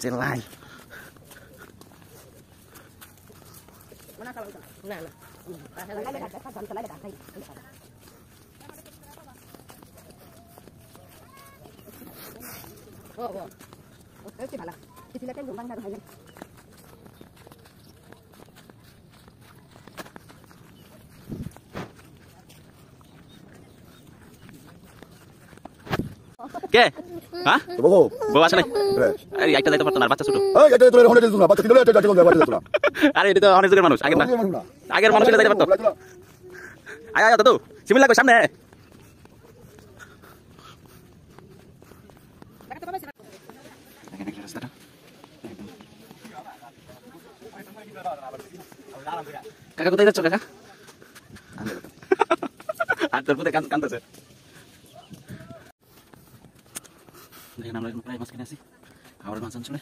চেলাই কে হ্যাঁ বউ আসলে আরে একটা যাইতে পারতো না বাচ্চা ছোট আরে এটা তো অনেক যুগের মানুষ আগের না আগের মানুষ যাইতে পারতো আয় আয় দাদু সিমিল লাগবে সামনে কাকা কোথায় যাচ্ছ কাকা আর তোর কোথায় কান্দতেছে দেখেন আমরা প্রায় মাঝখানে আছি খাবারের মাছ অঞ্চলে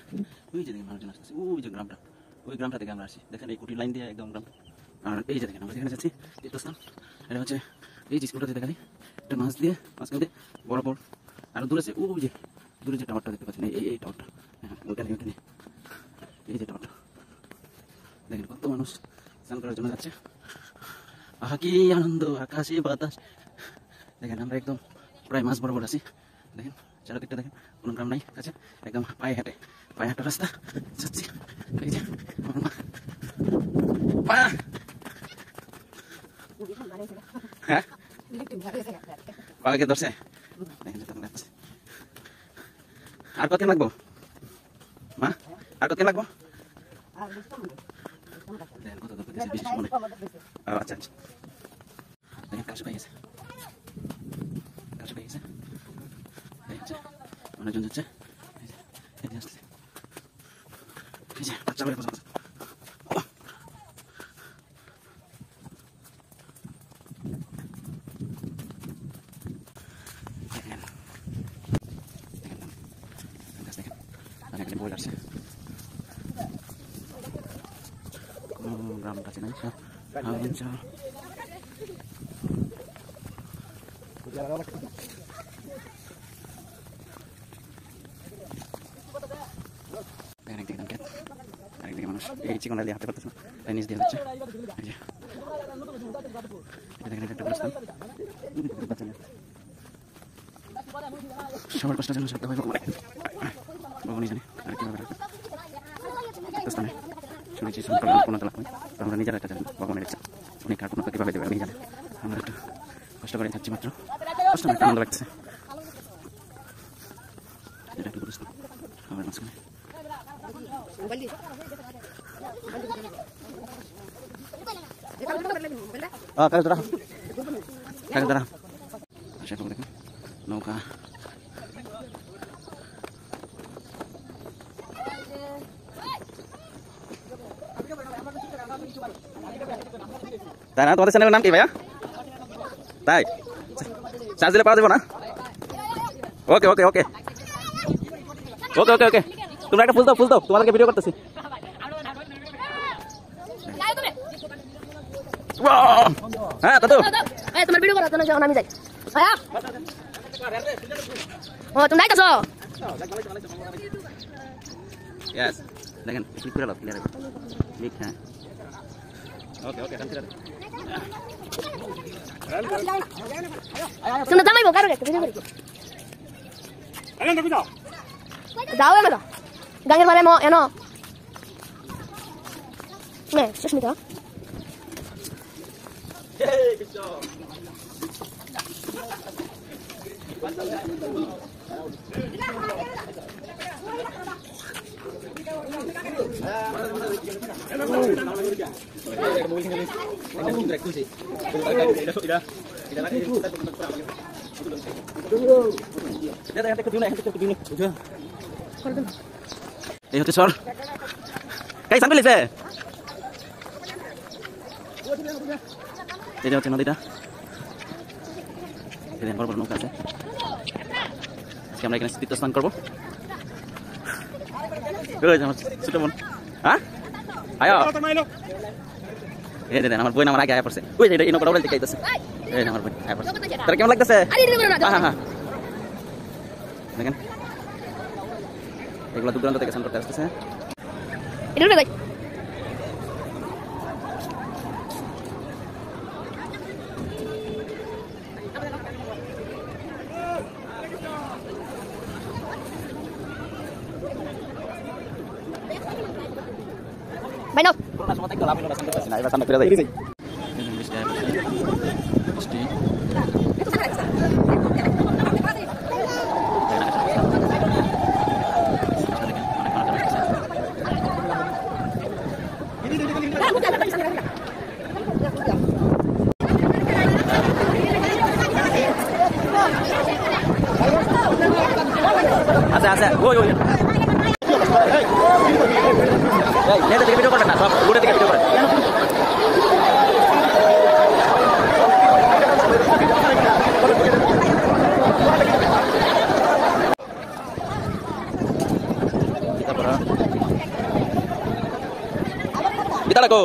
ওই যে দেখেন মানুষজন আসতেছে ওই যে গ্রামটা ওই গ্রামটা থেকে আমরা আসি দেখেন এই কুটির লাইন দিয়ে একদম গ্রাম আর এই যে দেখেন আমরা যেখানে যাচ্ছি তীর্থস্থান এটা হচ্ছে এই যে স্কুলটাতে দেখালি একটা মাছ দিয়ে মাঝখানে দিয়ে বরাবর আর দূরে আছে ওই যে দূরে যে টাওয়ারটা দেখতে পাচ্ছেন এই টাওয়ারটা হ্যাঁ ওইখানে ওইখানে এই যে টাওয়ারটা দেখেন কত মানুষ স্নান করার জন্য যাচ্ছে আহা কি আনন্দ আকাশে বাতাস দেখেন আমরা একদম প্রায় মাছ বরাবর আছি দেখেন চারদিকটা দেখেন কোনো গ্রাম নাই কাছে একদম পায়ে হাঁটা রাস্তা যাচ্ছি এই যে হ্যাঁ পাকে ধরছে আর কত লাগবো মা আর কত লাগবো কত বিশেষ মনে আচ্ছা আচ্ছা দেখেন কাজ পাই গেছে অনেকজন যাচ্ছে বাচ্চা বলে কথা দেখেন বই আসছে গ্রামটা আছে না মানুষ এই চিকন দিয়ে হাঁটতে পারতেছে তাই নিচ দিয়ে হচ্ছে দেখেন একটা গুলিস্তান সবার কষ্টের জন্য সাথে হয় ভগবানই জানে আর কীভাবে তীর্থস্থানে শুনেছি কোনো লাভ হয় তো আমরা নিজেরা একটা জানি ভগবানের ইচ্ছা উনি কার কোনো কীভাবে দেবে উনি জানে আমরা একটু কষ্ট করে থাকছি মাত্র কষ্ট একটা আনন্দ লাগছে এটা একটু গুলিস্তান আমার মাঝখানে দেখুন নৌকা তাই না তোমাদের চ্যানেলের নাম কি ভাইয়া তাই চার্জ দিলে পাওয়া যাবে না ওকে ওকে ওকে ওকে ওকে ওকে তোমরা একটা ফুল দাও তোমাদেরকে ভিডিও করতেছি হ্যাঁ দাদু তোমার ভিডিও করার জন্য আমি যাই ও তুমি যাইতেছো यस দেখেন ক্লিক করে লাও ক্লিয়ার ক্লিক হ্যাঁ ওকে ওকে কান্তি তুমি দামাইবো কারো একটা ভিডিও করি আরে না যাও যাও না গাঙ্গের মারে মো এনো নে সুস্মিতা এই কিছো এই হচ্ছে সর এই সামনে লিছে এটা হচ্ছে নদীটা এখানে বড় বড় নৌকা আছে আজকে আমরা এখানে তীর্থস্নান করবো আমার ছোট বোন হ্যাঁ আয় এই দেখেন আমার বোন আমার আগে আয়া পড়ছে ওই যে এই নৌকাটা উড়াইতে চাইতেছে এই আমার বোন আয়া পড়ছে তার কেমন লাগতেছে হ্যাঁ হ্যাঁ দেখেন এগুলো দূর দূরান্ত থেকে স্নান করতে আসতেছে। এটা ভাই ভাই নাও করোনার সময় থেকে লাভ হলো না, স্নান করতে পারছি না, এবার স্নান করে যাই। বৃষ্টি আচ্ছা আচ্ছা ওই ওই নেতা থেকে ভিডিও করেন না, সব ঘুরে থেকে ভিডিও করেন। Kita lagu.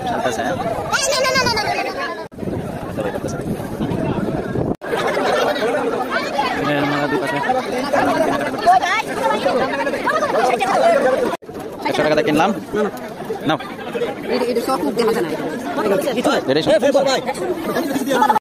Santai saya. Ini nama di pasnya. Kita kata kinlam. No. Ini sofu dia macam mana? Dari